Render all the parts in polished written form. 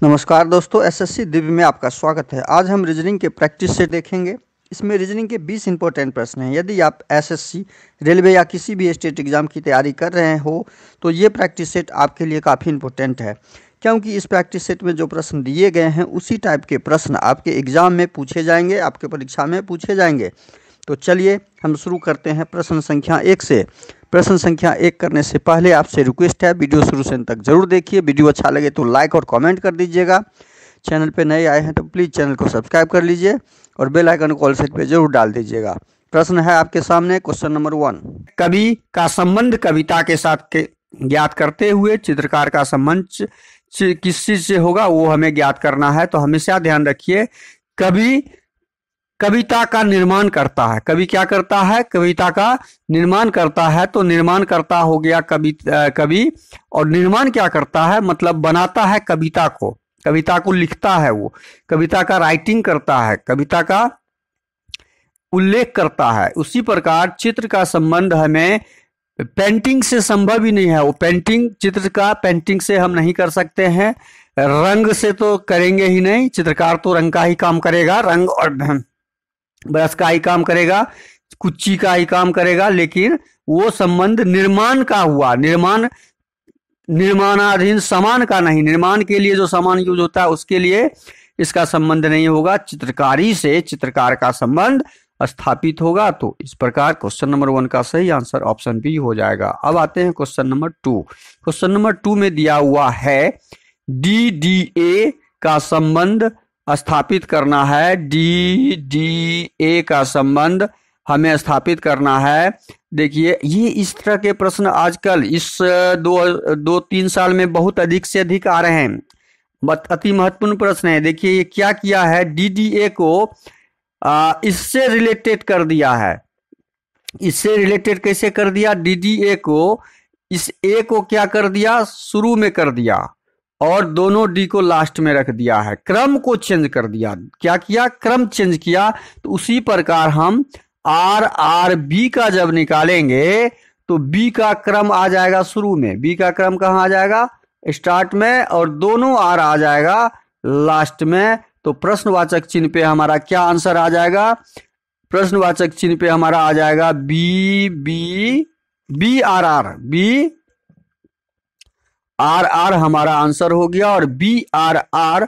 नमस्कार दोस्तों, एसएससी दिव्य में आपका स्वागत है। आज हम रीजनिंग के प्रैक्टिस सेट देखेंगे। इसमें रीजनिंग के 20 इंपॉर्टेंट प्रश्न हैं। यदि आप एसएससी, रेलवे या किसी भी स्टेट एग्जाम की तैयारी कर रहे हो तो ये प्रैक्टिस सेट आपके लिए काफ़ी इंपॉर्टेंट है, क्योंकि इस प्रैक्टिस सेट में जो प्रश्न दिए गए हैं उसी टाइप के प्रश्न आपके एग्जाम में पूछे जाएंगे, आपके परीक्षा में पूछे जाएंगे। तो चलिए हम शुरू करते हैं प्रश्न संख्या 1 से। प्रश्न संख्या 1 करने से पहले आपसे रिक्वेस्ट है, वीडियो शुरू से अंत तक जरूर देखिए। वीडियो अच्छा लगे तो लाइक और कमेंट कर दीजिएगा। चैनल पे नए आए हैं तो प्लीज़ चैनल को सब्सक्राइब कर लीजिए और बेल आइकन को ऑल सेट पे जरूर डाल दीजिएगा। प्रश्न है आपके सामने, क्वेश्चन नंबर 1। कवि का संबंध कविता के साथ ज्ञात करते हुए चित्रकार का संबंध किस चीज से होगा वो हमें ज्ञात करना है। तो हमेशा ध्यान रखिए, कवि कविता का निर्माण करता है। कवि क्या करता है? कविता का निर्माण करता है। तो निर्माण करता हो गया कवि। और निर्माण क्या करता है? मतलब बनाता है कविता को लिखता है, वो कविता का राइटिंग करता है, कविता का उल्लेख करता है। उसी प्रकार चित्र का संबंध हमें पेंटिंग से संभव ही नहीं है। वो चित्र का पेंटिंग से हम नहीं कर सकते हैं, रंग से तो करेंगे ही नहीं। चित्रकार तो रंग का ही काम करेगा, रंग और ब्रश का ही काम करेगा, कुच्ची का ही काम करेगा। लेकिन वो संबंध निर्माण का हुआ, निर्माणाधीन सामान का नहीं। निर्माण के लिए जो सामान यूज होता है उसके लिए इसका संबंध नहीं होगा। चित्रकारी से चित्रकार का संबंध स्थापित होगा। तो इस प्रकार क्वेश्चन नंबर 1 का सही आंसर ऑप्शन बी हो जाएगा। अब आते हैं क्वेश्चन नंबर 2। क्वेश्चन नंबर 2 में दिया हुआ है DDA का संबंध स्थापित करना है। DDA का संबंध हमें स्थापित करना है। देखिए, ये इस तरह के प्रश्न आजकल इस 2-3 साल में बहुत अधिक से अधिक आ रहे हैं। अति महत्वपूर्ण प्रश्न है। देखिए ये क्या किया है, DDA को इससे रिलेटेड कर दिया है। इससे रिलेटेड कैसे कर दिया? DDA को, इस A को क्या कर दिया? शुरू में कर दिया और दोनों D को लास्ट में रख दिया है। क्रम को चेंज कर दिया। क्या किया? क्रम चेंज किया। तो उसी प्रकार हम RRB का जब निकालेंगे तो B का क्रम आ जाएगा शुरू में। B का क्रम कहाँ आ जाएगा? स्टार्ट में, और दोनों R आ जाएगा लास्ट में। तो प्रश्नवाचक चिन्ह पे हमारा क्या आंसर आ जाएगा? प्रश्नवाचक चिन्ह पे हमारा आ जाएगा BRR हमारा आंसर हो गया। और BRR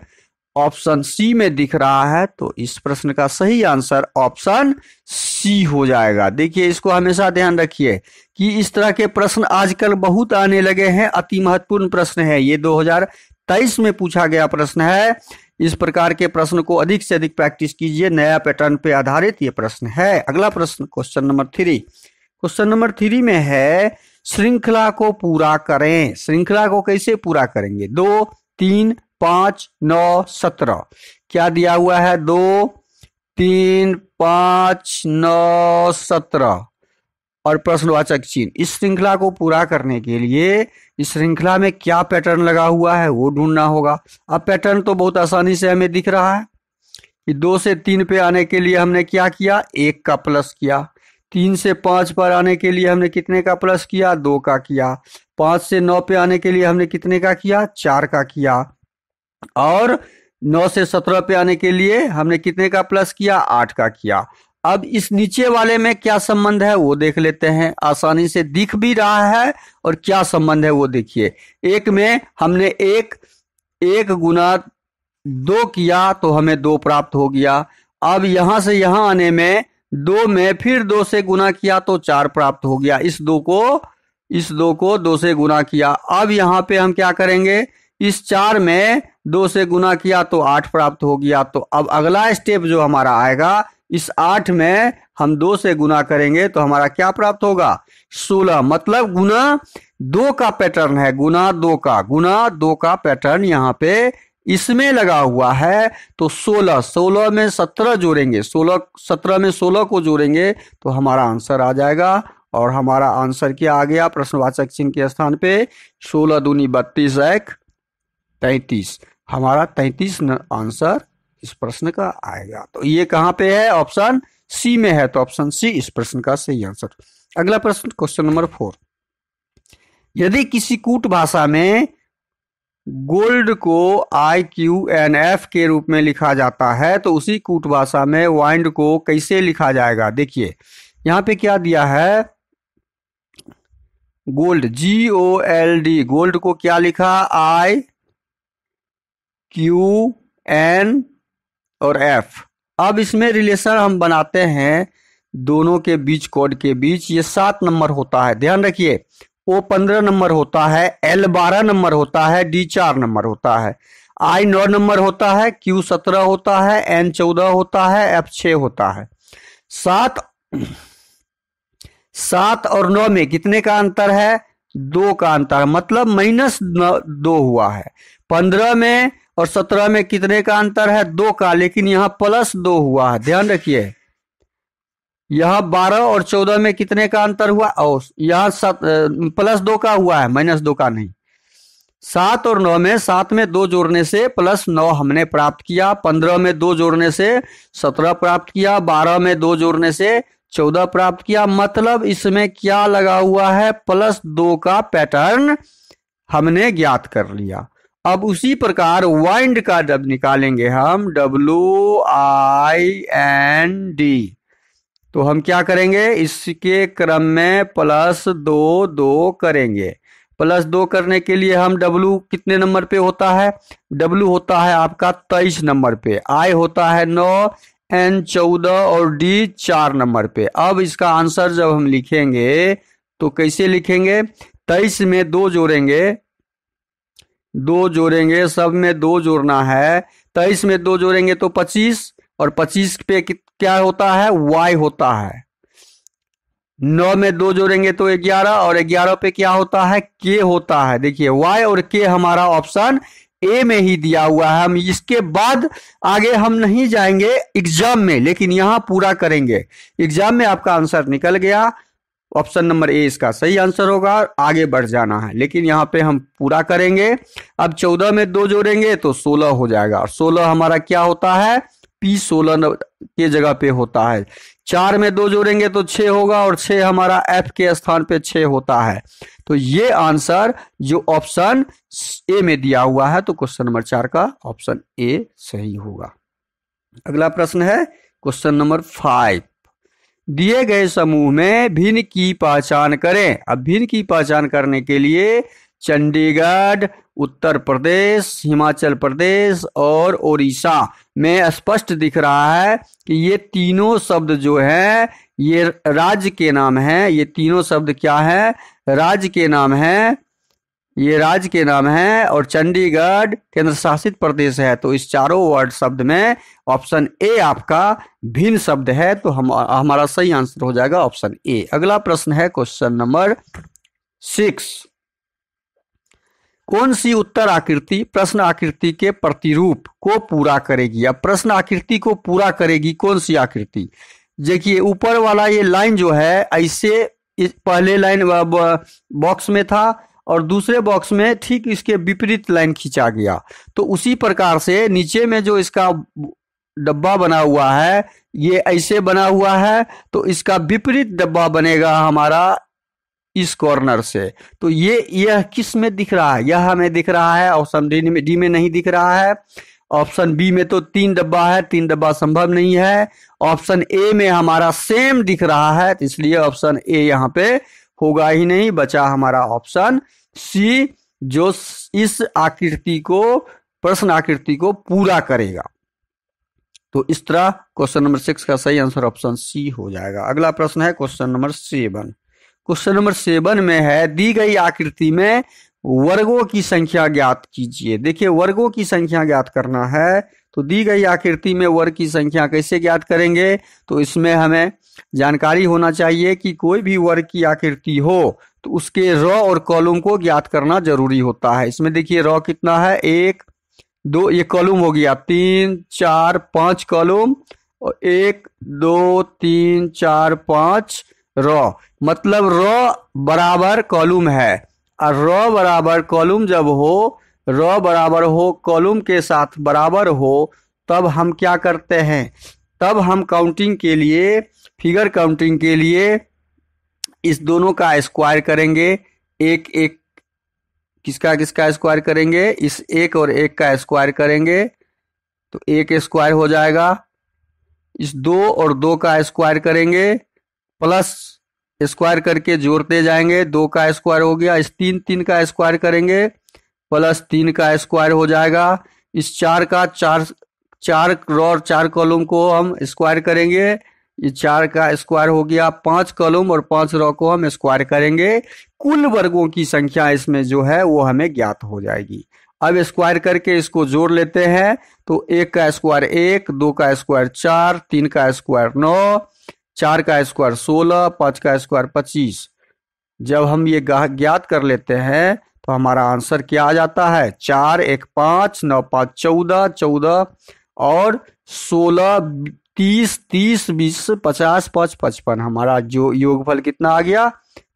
ऑप्शन सी में दिख रहा है। तो इस प्रश्न का सही आंसर ऑप्शन सी हो जाएगा। देखिए, इसको हमेशा ध्यान रखिए कि इस तरह के प्रश्न आजकल बहुत आने लगे हैं। अति महत्वपूर्ण प्रश्न है ये, 2023 में पूछा गया प्रश्न है। इस प्रकार के प्रश्न को अधिक से अधिक प्रैक्टिस कीजिए। नया पैटर्न पे आधारित ये प्रश्न है। अगला प्रश्न क्वेश्चन नंबर 3। क्वेश्चन नंबर 3 में है श्रृंखला को पूरा करें। श्रृंखला को कैसे पूरा करेंगे? 2, 3, 5, 9, 17 क्या दिया हुआ है? 2, 3, 5, 9, 17 और प्रश्नवाचक चिन्ह। इस श्रृंखला को पूरा करने के लिए इस श्रृंखला में क्या पैटर्न लगा हुआ है वो ढूंढना होगा। अब पैटर्न तो बहुत आसानी से हमें दिख रहा है कि 2 से 3 पे आने के लिए हमने क्या किया? 1 का प्लस किया। 3 से 5 पर आने के लिए हमने कितने का प्लस किया? 2 का किया। 5 से 9 पे आने के लिए हमने कितने का किया? 4 का किया। और 9 से 17 पे आने के लिए हमने कितने का प्लस किया? 8 का किया। अब इस नीचे वाले में क्या संबंध है वो देख लेते हैं। आसानी से दिख भी रहा है और क्या संबंध है वो देखिए। एक में हमने एक गुना 2 किया तो हमें 2 प्राप्त हो गया। अब यहां से यहां आने में 2 में फिर 2 से गुना किया तो 4 प्राप्त हो गया। इस 2 को 2 से गुना किया। अब यहाँ पे हम क्या करेंगे? इस 4 में 2 से गुना किया तो 8 प्राप्त हो गया। तो अब अगला स्टेप जो हमारा आएगा, इस 8 में हम 2 से गुना करेंगे तो हमारा क्या प्राप्त होगा? 16। मतलब गुना 2 का पैटर्न है। गुना 2 का पैटर्न यहाँ पे इसमें लगा हुआ है। तो 16 में 17 जोड़ेंगे, 17 में 16 को जोड़ेंगे तो हमारा आंसर आ जाएगा। और हमारा आंसर क्या आ गया? प्रश्नवाचक चिन्ह के स्थान पे 16 दूनी 32, 1 33। हमारा 33 आंसर इस प्रश्न का आएगा। तो ये कहाँ पे है? ऑप्शन सी में है। तो ऑप्शन सी इस प्रश्न का सही आंसर। अगला प्रश्न क्वेश्चन नंबर 4। यदि किसी कूट भाषा में गोल्ड को IQNF के रूप में लिखा जाता है, तो उसी कूट भाषा में वाइंड को कैसे लिखा जाएगा? देखिए यहाँ पे क्या दिया है, गोल्ड GOLD, गोल्ड को क्या लिखा, IQN और F। अब इसमें रिलेशन हम बनाते हैं दोनों के बीच, कोड के बीच। ये 7 नंबर होता है, ध्यान रखिए। O 15 नंबर होता है, L 12 नंबर होता है, D 4 नंबर होता है, I 9 नंबर होता है, Q 17 होता है, N 14 होता है, F 6 होता है। 7 और 9 में कितने का अंतर है? 2 का अंतर, मतलब -2 हुआ है। 15 में और 17 में कितने का अंतर है? 2 का, लेकिन यहाँ +2 हुआ है, ध्यान रखिए। यहाँ 12 और 14 में कितने का अंतर हुआ? और यहाँ +2 का हुआ है, -2 का नहीं। 7 और 9 में, 7 में 2 जोड़ने से +9 हमने प्राप्त किया, 15 में 2 जोड़ने से 17 प्राप्त किया, 12 में 2 जोड़ने से 14 प्राप्त किया। मतलब इसमें क्या लगा हुआ है? +2 का पैटर्न हमने ज्ञात कर लिया। अब उसी प्रकार वाइंड का जब निकालेंगे हम, WIND, तो हम क्या करेंगे? इसके क्रम में +2 करेंगे। +2 करने के लिए हम W कितने नंबर पे होता है? W होता है आपका 23 नंबर पे, I होता है 9, N 14 और D 4 नंबर पे। अब इसका आंसर जब हम लिखेंगे तो कैसे लिखेंगे? 23 में 2 जोड़ेंगे, 2 जोड़ेंगे, सब में 2 जोड़ना है। 23 में 2 जोड़ेंगे तो 25, और 25 पे क्या होता है? Y होता है। 9 में 2 जोड़ेंगे तो 11, और 11 पे क्या होता है? K होता है। देखिए Y और K हमारा ऑप्शन ए में ही दिया हुआ है। हम इसके बाद आगे हम नहीं जाएंगे एग्जाम में, लेकिन यहां पूरा करेंगे। एग्जाम में आपका आंसर निकल गया, ऑप्शन नंबर ए इसका सही आंसर होगा, आगे बढ़ जाना है, लेकिन यहाँ पे हम पूरा करेंगे। अब 14 में 2 जोड़ेंगे तो 16 हो जाएगा, और 16 हमारा क्या होता है? P 16 के जगह पे होता है। 4 में 2 जोड़ेंगे तो 6 होगा, और 6 हमारा F के स्थान पे 6 होता है। तो ये आंसर जो ऑप्शन ए में दिया हुआ है, तो क्वेश्चन नंबर 4 का ऑप्शन ए सही होगा। अगला प्रश्न है क्वेश्चन नंबर 5। दिए गए समूह में भिन्न की पहचान करें। अब भिन्न की पहचान करने के लिए चंडीगढ़, उत्तर प्रदेश, हिमाचल प्रदेश और ओडिशा में स्पष्ट दिख रहा है कि ये तीनों शब्द जो है ये राज्य के नाम हैं। ये तीनों शब्द क्या है? राज्य के नाम हैं। ये राज्य के नाम है, और चंडीगढ़ केंद्र शासित प्रदेश है। तो इस चारों वर्ड शब्द में ऑप्शन ए आपका भिन्न शब्द है, तो हमारा सही आंसर हो जाएगा ऑप्शन ए। अगला प्रश्न है क्वेश्चन नंबर 6। कौन सी उत्तर आकृति प्रश्न आकृति के प्रतिरूप को पूरा करेगी? अब प्रश्न आकृति को पूरा करेगी कौन सी आकृति? देखिए ऊपर वाला ये लाइन जो है ऐसे पहले लाइन बॉक्स में था, और दूसरे बॉक्स में ठीक इसके विपरीत लाइन खींचा गया। तो उसी प्रकार से नीचे में जो इसका डब्बा बना हुआ है ये ऐसे बना हुआ है, तो इसका विपरीत डब्बा बनेगा हमारा इस कॉर्नर से। तो यह किस में दिख रहा है? यह हमें दिख रहा है ऑप्शन डी में नहीं दिख रहा है। ऑप्शन बी में तो 3 डब्बा है, 3 डब्बा संभव नहीं है। ऑप्शन ए में हमारा सेम दिख रहा है, तो इसलिए ऑप्शन ए यहाँ पे होगा ही नहीं। बचा हमारा ऑप्शन सी, जो इस आकृति को प्रश्न आकृति को पूरा करेगा। तो इस तरह क्वेश्चन नंबर 6 का सही आंसर ऑप्शन सी हो जाएगा। अगला प्रश्न है क्वेश्चन नंबर 7। क्वेश्चन नंबर 7 में है दी गई आकृति में वर्गों की संख्या ज्ञात कीजिए। देखिए वर्गों की संख्या ज्ञात करना है, तो दी गई आकृति में वर्ग की संख्या कैसे ज्ञात करेंगे? तो इसमें हमें जानकारी होना चाहिए कि कोई भी वर्ग की आकृति हो तो उसके रॉ और कॉलम को ज्ञात करना जरूरी होता है। इसमें देखिए रॉ कितना है? 1 2, ये कॉलम हो गया 3 4 5 कॉलम, और 1 2 3 4 5 रॉ, मतलब रॉ बराबर कॉलम है। और रॉ बराबर कॉलम जब हो, रॉ बराबर हो कॉलम के साथ बराबर हो, तब हम क्या करते हैं? तब हम काउंटिंग के लिए, फिगर काउंटिंग के लिए इस दोनों का स्क्वायर करेंगे, 1 1 किसका किसका स्क्वायर करेंगे, इस एक और एक का स्क्वायर करेंगे तो एक स्क्वायर हो जाएगा, इस दो और दो का स्क्वायर करेंगे प्लस स्क्वायर करके जोड़ते जाएंगे, दो का स्क्वायर हो गया, इस तीन तीन का स्क्वायर करेंगे प्लस तीन का स्क्वायर हो जाएगा, इस चार का चार रो और चार कॉलम को हम स्क्वायर करेंगे, ये चार का स्क्वायर हो गया, पांच कॉलम और पांच रो को हम स्क्वायर करेंगे, कुल वर्गों की संख्या इसमें जो है वो हमें ज्ञात हो जाएगी। अब स्क्वायर करके इसको जोड़ लेते हैं तो एक का स्क्वायर एक, दो का स्क्वायर चार, तीन का स्क्वायर 9, चार का स्क्वायर 16, पांच का स्क्वायर 25। जब हम ये ज्ञात कर लेते हैं तो हमारा आंसर क्या आ जाता है, 4 1 5 9 5 14, 14 और 16 30, 30 20 50 5 55। हमारा जो योगफल कितना आ गया,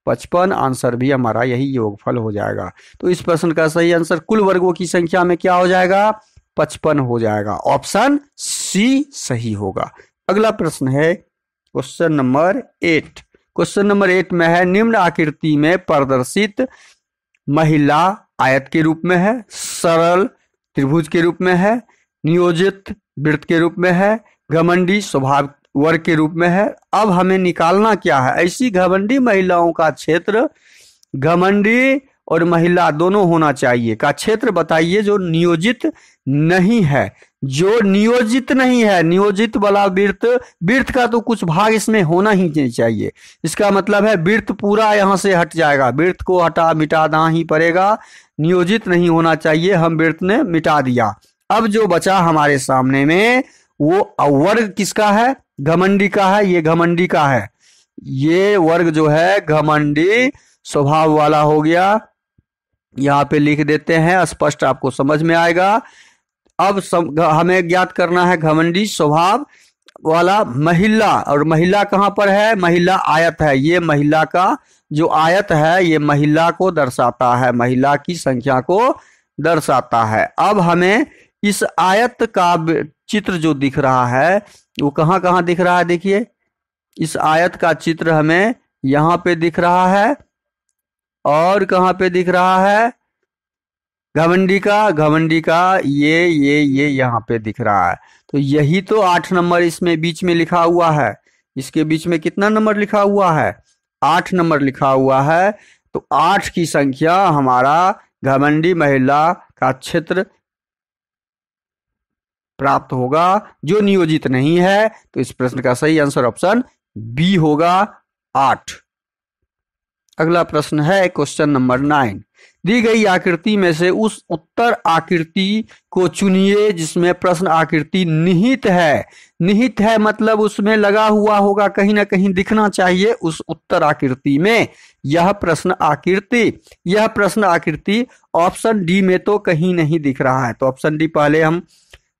55। आंसर भी हमारा यही योगफल हो जाएगा। तो इस प्रश्न का सही आंसर कुल वर्गों की संख्या में क्या हो जाएगा, 55 हो जाएगा। ऑप्शन सी सही होगा। अगला प्रश्न है क्वेश्चन नंबर 8। क्वेश्चन नंबर 8 में है, निम्न आकृति में प्रदर्शित महिला आयत के रूप में है, सरल त्रिभुज के रूप में है, नियोजित वृत्त के रूप में है, घमंडी स्वभाव वर्ग के रूप में है। अब हमें निकालना क्या है, ऐसी घमंडी महिलाओं का क्षेत्र, घमंडी और महिला दोनों होना चाहिए का क्षेत्र बताइए जो नियोजित नहीं है। जो नियोजित नहीं है, नियोजित वाला वृत्त, वृत्त का तो कुछ भाग इसमें होना ही नहीं चाहिए। इसका मतलब है वृत्त पूरा यहां से हट जाएगा, वृत्त को हटा मिटाना ही पड़ेगा, नियोजित नहीं होना चाहिए। हम वृत्त ने मिटा दिया। अब जो बचा हमारे सामने में वो वर्ग किसका है, घमंडी का है। ये घमंडी का है, ये वर्ग जो है घमंडी स्वभाव वाला हो गया। यहाँ पे लिख देते हैं, स्पष्ट आपको समझ में आएगा। अब हमें ज्ञात करना है घमंडी स्वभाव वाला महिला, और महिला कहाँ पर है, महिला आयत है। ये महिला का जो आयत है ये महिला को दर्शाता है, महिला की संख्या को दर्शाता है। अब हमें इस आयत का चित्र जो दिख रहा है वो कहाँ कहाँ दिख रहा है, देखिए इस आयत का चित्र हमें यहाँ पे दिख रहा है और कहाँ पे दिख रहा है, घमंडी का ये यहाँ पे दिख रहा है। तो यही तो 8 नंबर इसमें बीच में लिखा हुआ है। इसके बीच में कितना नंबर लिखा हुआ है, 8 नंबर लिखा हुआ है। तो 8 की संख्या हमारा घमंडी महिला का क्षेत्र प्राप्त होगा जो नियोजित नहीं है। तो इस प्रश्न का सही आंसर ऑप्शन बी होगा, 8। अगला प्रश्न है क्वेश्चन नंबर 9। दी गई आकृति में से उस उत्तर आकृति को चुनिए जिसमें प्रश्न आकृति निहित है। निहित है मतलब उसमें लगा हुआ होगा, कहीं ना कहीं दिखना चाहिए उस उत्तर आकृति में। यह प्रश्न आकृति ऑप्शन डी में तो कहीं नहीं दिख रहा है, तो ऑप्शन डी पहले हम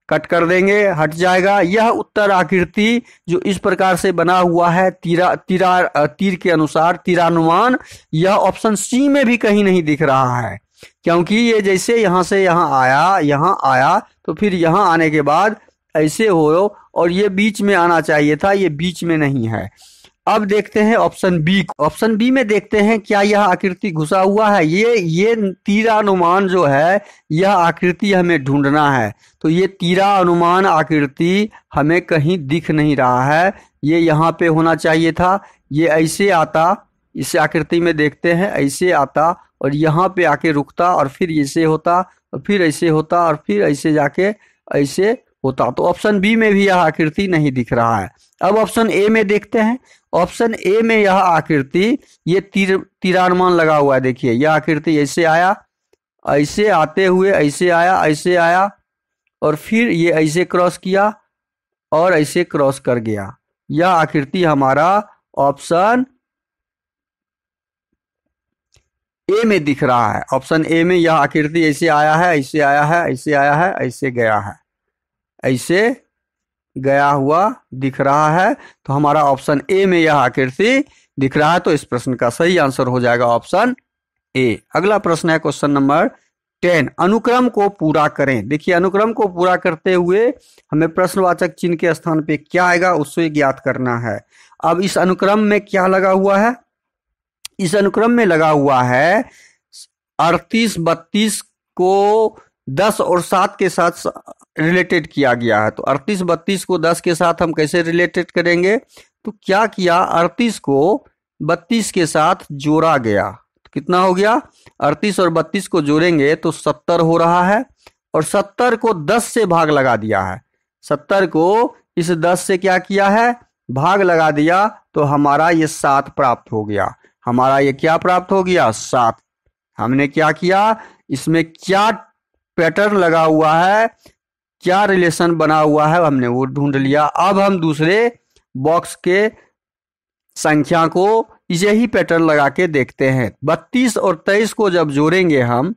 कट कर देंगे, हट जाएगा। यह उत्तर आकृति जो इस प्रकार से बना हुआ है तीर के अनुसार तीरानुमान, यह ऑप्शन सी में भी कहीं नहीं दिख रहा है, क्योंकि ये जैसे यहाँ से यहाँ आया तो फिर यहाँ आने के बाद ऐसे हो और ये बीच में आना चाहिए था, ये बीच में नहीं है। अब देखते हैं ऑप्शन बी। ऑप्शन बी में देखते हैं क्या यह आकृति घुसा हुआ है। ये तीरानुमान जो है यह आकृति हमें ढूंढना है। तो ये तीरानुमान आकृति हमें कहीं दिख नहीं रहा है, ये यहाँ पे होना चाहिए था। ये ऐसे आता, इस आकृति में देखते हैं ऐसे आता और यहाँ पे आके रुकता और फिर ऐसे होता और फिर ऐसे होता और फिर ऐसे जाके ऐसे होता। तो ऑप्शन बी में भी यह आकृति नहीं दिख रहा है। अब ऑप्शन ए में देखते हैं। ऑप्शन ए में यह आकृति, ये तीरानुमान लगा हुआ है, देखिए यह आकृति ऐसे आया, ऐसे आते हुए ऐसे आया और फिर ये ऐसे क्रॉस किया और ऐसे क्रॉस कर गया। यह आकृति हमारा ऑप्शन ए में दिख रहा है। ऑप्शन ए में यह आकृति ऐसे आया है, ऐसे आया है, ऐसे आया है, ऐसे गया है, ऐसे गया हुआ दिख रहा है। तो हमारा ऑप्शन ए में यह आकृति दिख रहा है। तो इस प्रश्न का सही आंसर हो जाएगा ऑप्शन ए। अगला प्रश्न है क्वेश्चन नंबर 10। अनुक्रम को पूरा करें। देखिए अनुक्रम को पूरा करते हुए हमें प्रश्नवाचक चिन्ह के स्थान पे क्या आएगा उससे ज्ञात करना है। अब इस अनुक्रम में क्या लगा हुआ है, इस अनुक्रम में लगा हुआ है 38 32 को 10 और 7 के साथ रिलेटेड किया गया है। तो 38 32 को 10 के साथ हम कैसे रिलेटेड करेंगे? तो क्या किया, 38 को 32 के साथ जोड़ा गया तो कितना हो गया, 38 और 32 को जोड़ेंगे तो 70 हो रहा है, और 70 को 10 से भाग लगा दिया है। 70 को इस 10 से क्या किया है, भाग लगा दिया, तो हमारा ये 7 प्राप्त हो गया। हमारा ये क्या प्राप्त हो गया, 7। हमने क्या किया, इसमें क्या पैटर्न लगा हुआ है, क्या रिलेशन बना हुआ है, हमने वो ढूंढ लिया। अब हम दूसरे बॉक्स के संख्या को यही पैटर्न लगा के देखते हैं। 32 और 23 को जब जोड़ेंगे हम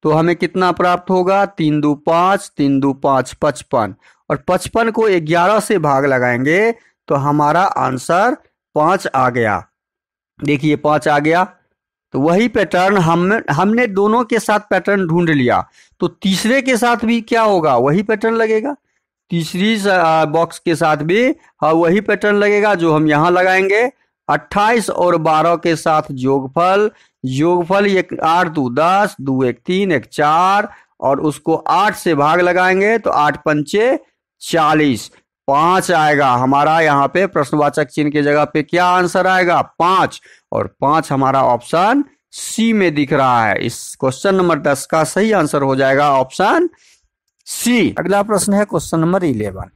तो हमें कितना प्राप्त होगा, 3 2 5, 3 2 5 55, और 55 को 11 से भाग लगाएंगे तो हमारा आंसर 5 आ गया। देखिए 5 आ गया। तो वही पैटर्न हमने दोनों के साथ पैटर्न ढूंढ लिया, तो तीसरे के साथ भी क्या होगा, वही पैटर्न लगेगा। तीसरी बॉक्स के साथ भी वही पैटर्न लगेगा जो हम यहाँ लगाएंगे। 28 और 12 के साथ जोगफल, जोगफल 8 2 10, 2 1 3, 1 4, और उसको 8 से भाग लगाएंगे तो 8 पंचे 40, 5 आएगा हमारा। यहाँ पे प्रश्नवाचक चिन्ह के जगह पे क्या आंसर आएगा, 5, और 5 हमारा ऑप्शन सी में दिख रहा है। इस क्वेश्चन नंबर 10 का सही आंसर हो जाएगा ऑप्शन सी। अगला प्रश्न है क्वेश्चन नंबर 11।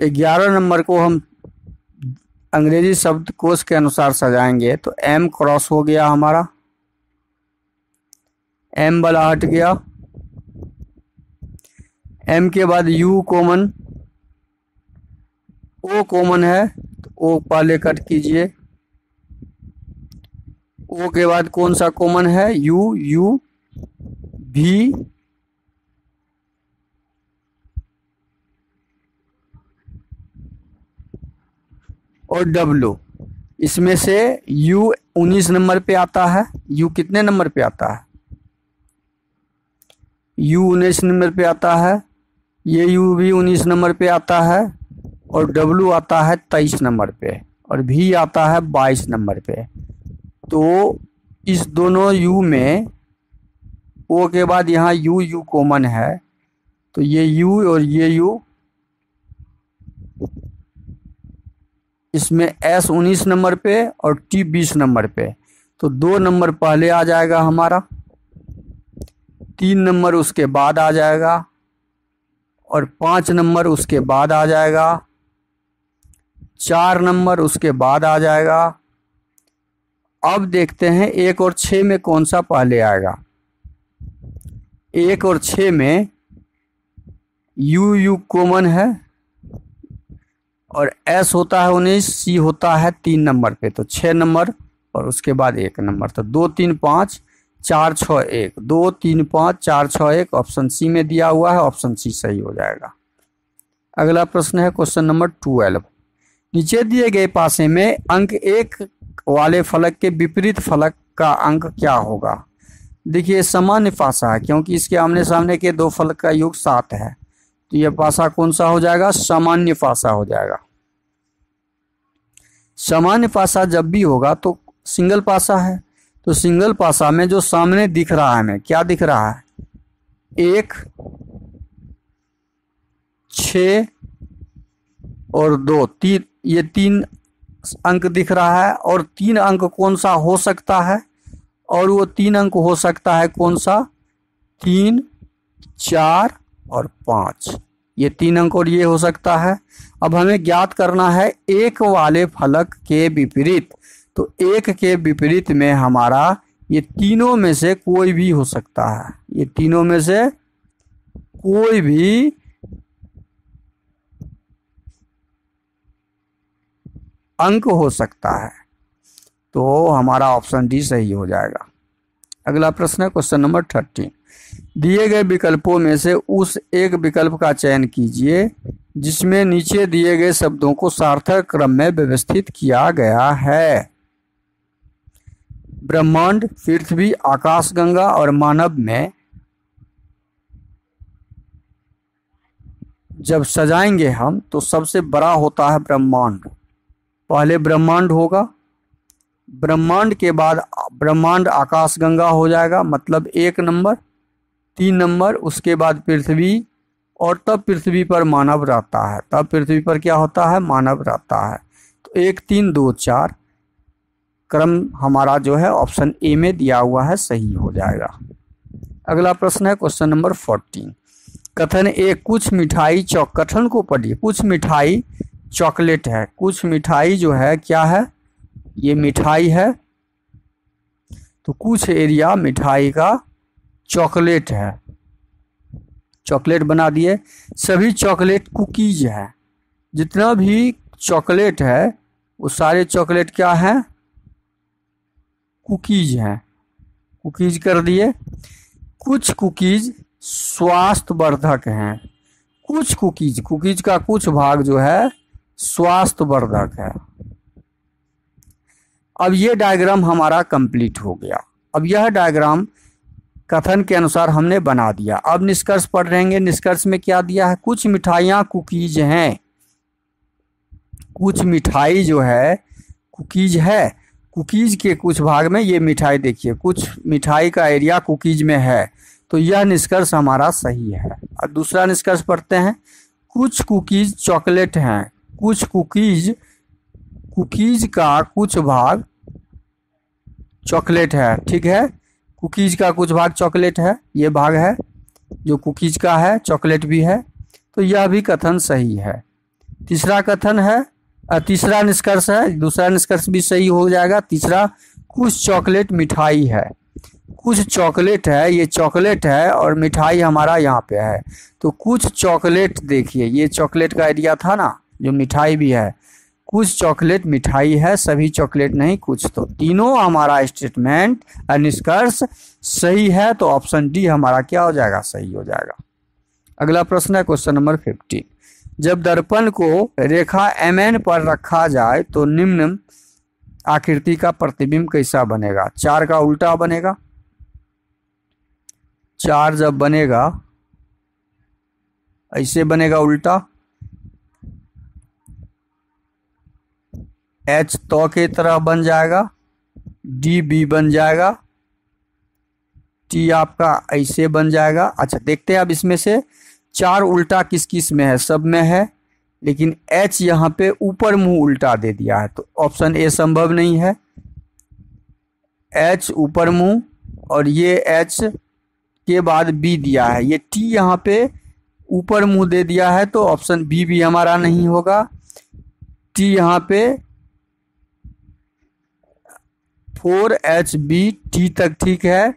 11 नंबर को हम अंग्रेजी शब्दकोश के अनुसार सजाएंगे तो एम क्रॉस हो गया हमारा, एम वाला हट गया, एम के बाद यू कॉमन, ओ कॉमन है तो ओ पहले कट कीजिए, ओ के बाद कौन सा कॉमन है, यू, यू भी, और डब्लू। इसमें से यू 19 नंबर पे आता है, यू कितने नंबर पे आता है, यू 19 नंबर पे आता है, ये यू भी 19 नंबर पे आता है, और डब्लू आता है 23 नंबर पे, और भी आता है 22 नंबर पे। तो इस दोनों यू में ओ के बाद यहाँ यू, यू कॉमन है, तो ये यू और ये यू, इसमें एस 19 नंबर पे और टी 20 नंबर पे, तो 2 नंबर पहले आ जाएगा हमारा, 3 नंबर उसके बाद आ जाएगा, और 5 नंबर उसके बाद आ जाएगा, 4 नंबर उसके बाद आ जाएगा। अब देखते हैं 1 और 6 में कौन सा पहले आएगा। 1 और 6 में यू, यू कॉमन है, और एस होता है 19, सी होता है 3 नंबर पे, तो 6 नंबर और उसके बाद 1 नंबर, तो 2 3 5 4 6 1, 2 3 5 4 6 1 ऑप्शन सी में दिया हुआ है, ऑप्शन सी सही हो जाएगा। अगला प्रश्न है क्वेश्चन नंबर 12। नीचे दिए गए पासे में अंक 1 वाले फलक के विपरीत फलक का अंक क्या होगा। देखिए सामान्य पासा है, क्योंकि इसके आमने सामने के 2 फलक का योग 7 है, तो यह पासा कौन सा हो जाएगा, सामान्य पासा हो जाएगा। सामान्य पासा जब भी होगा तो सिंगल पासा है, तो सिंगल पासा में जो सामने दिख रहा है, हमें क्या दिख रहा है, 1 6 और 2 3, ये 3 अंक दिख रहा है। और 3 अंक कौन सा हो सकता है, और वो 3 अंक हो सकता है कौन सा, 3 4 और 5, ये 3 अंक और ये हो सकता है। अब हमें ज्ञात करना है 1 वाले फलक के विपरीत, तो 1 के विपरीत में हमारा ये तीनों में से कोई भी हो सकता है, ये तीनों में से कोई भी अंक हो सकता है, तो हमारा ऑप्शन डी सही हो जाएगा। अगला प्रश्न है क्वेश्चन नंबर 13। दिए गए विकल्पों में से उस एक विकल्प का चयन कीजिए जिसमें नीचे दिए गए शब्दों को सार्थक क्रम में व्यवस्थित किया गया है। ब्रह्मांड, पृथ्वी, आकाशगंगा और मानव में जब सजाएंगे हम तो सबसे बड़ा होता है ब्रह्मांड। पहले ब्रह्मांड होगा, ब्रह्मांड के बाद ब्रह्मांड आकाशगंगा हो जाएगा, मतलब 1 नंबर। 3 नंबर उसके बाद पृथ्वी, और तब पृथ्वी पर मानव रहता है, तब पृथ्वी पर क्या होता है, मानव रहता है। तो 1 3 2 4 क्रम हमारा जो है ऑप्शन ए में दिया हुआ है, सही हो जाएगा। अगला प्रश्न है क्वेश्चन नंबर 14। कथन ए, कुछ मिठाई कथन को पढ़िए। कुछ मिठाई चॉकलेट है, कुछ मिठाई जो है क्या है, ये मिठाई है, तो कुछ एरिया मिठाई का चॉकलेट है, चॉकलेट बना दिए। सभी चॉकलेट कुकीज है, जितना भी चॉकलेट है वो सारे चॉकलेट क्या है, कुकीज हैं, कुकीज कर दिए। कुछ कुकीज स्वास्थ्यवर्धक हैं, कुछ कुकीज, कुकीज का कुछ भाग जो है स्वास्थ्यवर्धक है। अब ये डायग्राम हमारा कंप्लीट हो गया। अब यह डायग्राम कथन के अनुसार हमने बना दिया। अब निष्कर्ष पढ़ रहेंगे। निष्कर्ष में क्या दिया है, कुछ मिठाइयाँ कुकीज हैं, कुछ मिठाई जो है कुकीज है, कुकीज के कुछ भाग में ये मिठाई देखिए, कुछ मिठाई का एरिया कुकीज में है, तो यह निष्कर्ष हमारा सही है। और दूसरा निष्कर्ष पढ़ते हैं। कुछ कुकीज चॉकलेट हैं, कुछ कुकीज, कुकीज का कुछ भाग चॉकलेट है, ठीक है, कुकीज का कुछ भाग चॉकलेट है, ये भाग है जो कुकीज का है, चॉकलेट भी है, तो यह भी कथन सही है। तीसरा कथन है, तीसरा निष्कर्ष है, दूसरा निष्कर्ष भी सही हो जाएगा। तीसरा, कुछ चॉकलेट मिठाई है, कुछ चॉकलेट है, ये चॉकलेट है और मिठाई हमारा यहाँ पे है, तो कुछ चॉकलेट देखिए, ये चॉकलेट का एरिया था ना, जो मिठाई भी है, कुछ चॉकलेट मिठाई है, सभी चॉकलेट नहीं, कुछ। तो तीनों हमारा स्टेटमेंट निष्कर्ष सही है, तो ऑप्शन डी हमारा क्या हो जाएगा, सही हो जाएगा। अगला प्रश्न है क्वेश्चन नंबर 15। जब दर्पण को रेखा MN पर रखा जाए तो निम्न आकृति का प्रतिबिंब कैसा बनेगा। 4 का उल्टा बनेगा। 4 जब बनेगा ऐसे बनेगा उल्टा, H तो के तरह बन जाएगा, DB बन जाएगा, T आपका ऐसे बन जाएगा। अच्छा देखते हैं अब इसमें से 4 उल्टा किस किस में है, सब में है, लेकिन H यहाँ पे ऊपर मुंह उल्टा दे दिया है, तो ऑप्शन ए संभव नहीं है। H ऊपर मुंह, और ये H के बाद B दिया है, ये T यहाँ पे ऊपर मुंह दे दिया है, तो ऑप्शन बी भी हमारा नहीं होगा। T यहाँ पे 4HB, T तक ठीक है,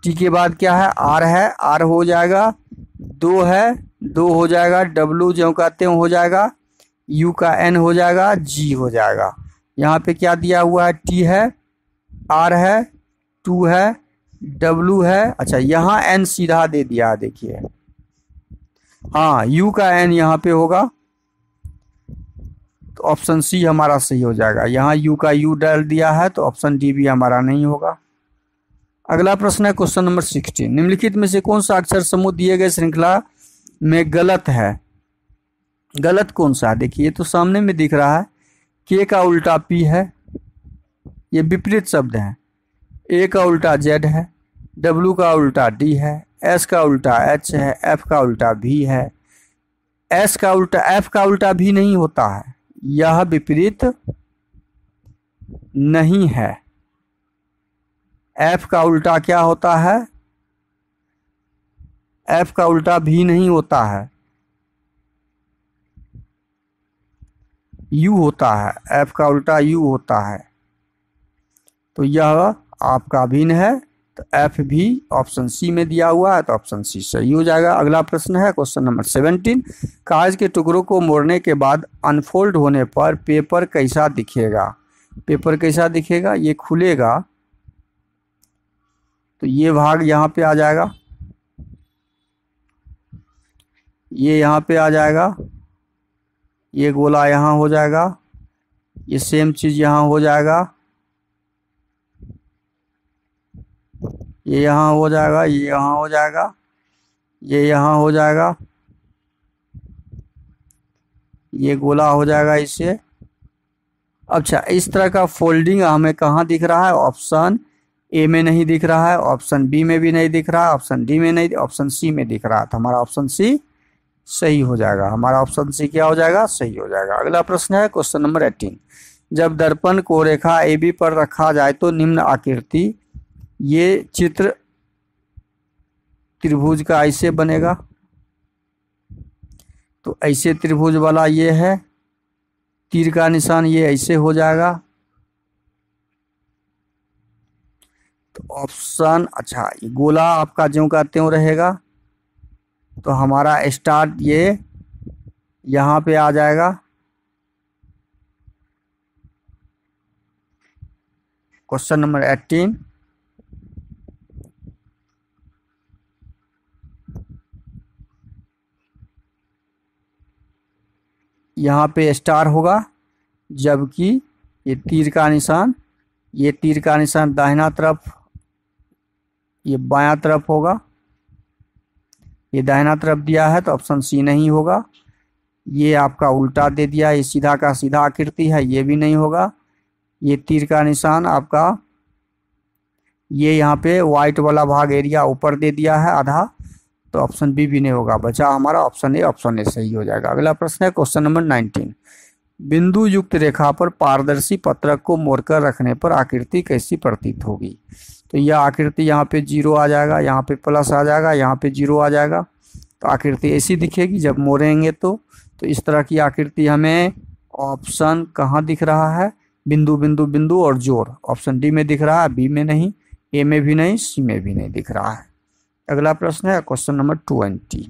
T के बाद क्या है, R है, R हो जाएगा, 2 है, 2 हो जाएगा, W जो कहते हैं हो जाएगा, U का N हो जाएगा, G हो जाएगा। यहाँ पे क्या दिया हुआ है, T है, R है, 2 है, W है। अच्छा यहाँ N सीधा दे दिया है, देखिए, हाँ U का N यहाँ पे होगा, तो ऑप्शन सी हमारा सही हो जाएगा। यहाँ U का U डाल दिया है, तो ऑप्शन डी भी हमारा नहीं होगा। अगला प्रश्न है क्वेश्चन नंबर 16। निम्नलिखित में से कौन सा अक्षर समूह दिए गए श्रृंखला में गलत है। गलत कौन सा है, देखिए ये तो सामने में दिख रहा है, K का उल्टा P है, ये विपरीत शब्द है। A का उल्टा Z है, W का उल्टा D है, S का उल्टा H है, F का उल्टा V है। S का उल्टा F का उल्टा भी नहीं होता है, यह विपरीत नहीं है। F का उल्टा क्या होता है, F का उल्टा भी नहीं होता है, U होता है, F का उल्टा U होता है, तो यह आपका भिन्न है, तो F भी ऑप्शन सी में दिया हुआ है, तो ऑप्शन सी सही हो जाएगा। अगला प्रश्न है क्वेश्चन नंबर 17। कागज के टुकड़ों को मोड़ने के बाद अनफोल्ड होने पर पेपर कैसा दिखेगा। पेपर कैसा दिखेगा, ये खुलेगा, तो ये भाग यहाँ पे आ जाएगा, ये यहाँ पे आ जाएगा, ये गोला यहाँ हो जाएगा, ये सेम चीज यहाँ हो जाएगा, ये यहाँ हो जाएगा, ये यहाँ हो जाएगा, ये यहाँ हो जाएगा, ये गोला हो जाएगा इससे, अच्छा, इस तरह का फोल्डिंग हमें कहाँ दिख रहा है? ऑप्शन ए में नहीं दिख रहा है, ऑप्शन बी में भी नहीं दिख रहा है, ऑप्शन डी में नहीं, ऑप्शन सी में दिख रहा है। तो हमारा ऑप्शन सी सही हो जाएगा। हमारा ऑप्शन सी क्या हो जाएगा? सही हो जाएगा। अगला प्रश्न है क्वेश्चन नंबर 18। जब दर्पण को रेखा ए बी पर रखा जाए तो निम्न आकृति, ये चित्र त्रिभुज का ऐसे बनेगा। तो ऐसे त्रिभुज वाला ये है, तीर का निशान ये ऐसे हो जाएगा। तो ऑप्शन, अच्छा ये गोला आपका ज्यों का त्यों रहेगा। तो हमारा स्टार्ट ये यहाँ पे आ जाएगा। Question number 18। यहाँ पे स्टार होगा, जबकि ये तीर का निशान, ये तीर का निशान दाहिना तरफ, ये बायां तरफ होगा। ये दाहिना तरफ दिया है तो ऑप्शन सी नहीं होगा। ये आपका उल्टा दे दिया, ये सीधा का सीधा आकृति है, ये भी नहीं होगा। ये तीर का निशान आपका, ये यहाँ पे व्हाइट वाला भाग एरिया ऊपर दे दिया है आधा, तो ऑप्शन बी भी नहीं होगा। बचा हमारा ऑप्शन ए। ऑप्शन ए सही हो जाएगा। अगला प्रश्न है क्वेश्चन नंबर 19। बिंदु युक्त रेखा पर पारदर्शी पत्रक को मोड़कर रखने पर आकृति कैसी प्रतीत होगी? तो यह आकृति यहाँ पे 0 आ जाएगा, यहाँ पे प्लस आ जाएगा, यहाँ पे 0 आ जाएगा। तो आकृति ऐसी दिखेगी जब मोड़ेंगे तो इस तरह की आकृति हमें ऑप्शन कहाँ दिख रहा है? बिंदु बिंदु बिंदु और जोड़। ऑप्शन डी में दिख रहा है, बी में नहीं, ए में भी नहीं, सी में भी नहीं दिख रहा है। अगला प्रश्न है क्वेश्चन नंबर 20।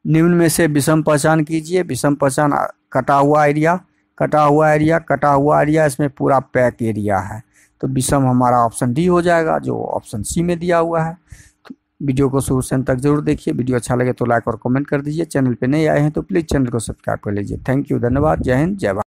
निम्न में से विषम पहचान कीजिए। विषम पहचान, कटा हुआ एरिया, कटा हुआ एरिया, कटा हुआ एरिया, इसमें पूरा पैक एरिया है। तो विषम हमारा ऑप्शन डी हो जाएगा, जो ऑप्शन सी में दिया हुआ है। तो वीडियो को शुरू से अंत तक जरूर देखिए। वीडियो अच्छा लगे तो लाइक और कमेंट कर दीजिए। चैनल पे नए आए हैं तो प्लीज़ चैनल को सब्सक्राइब कर लीजिए। थैंक यू, धन्यवाद, जय हिंद, जय भारत।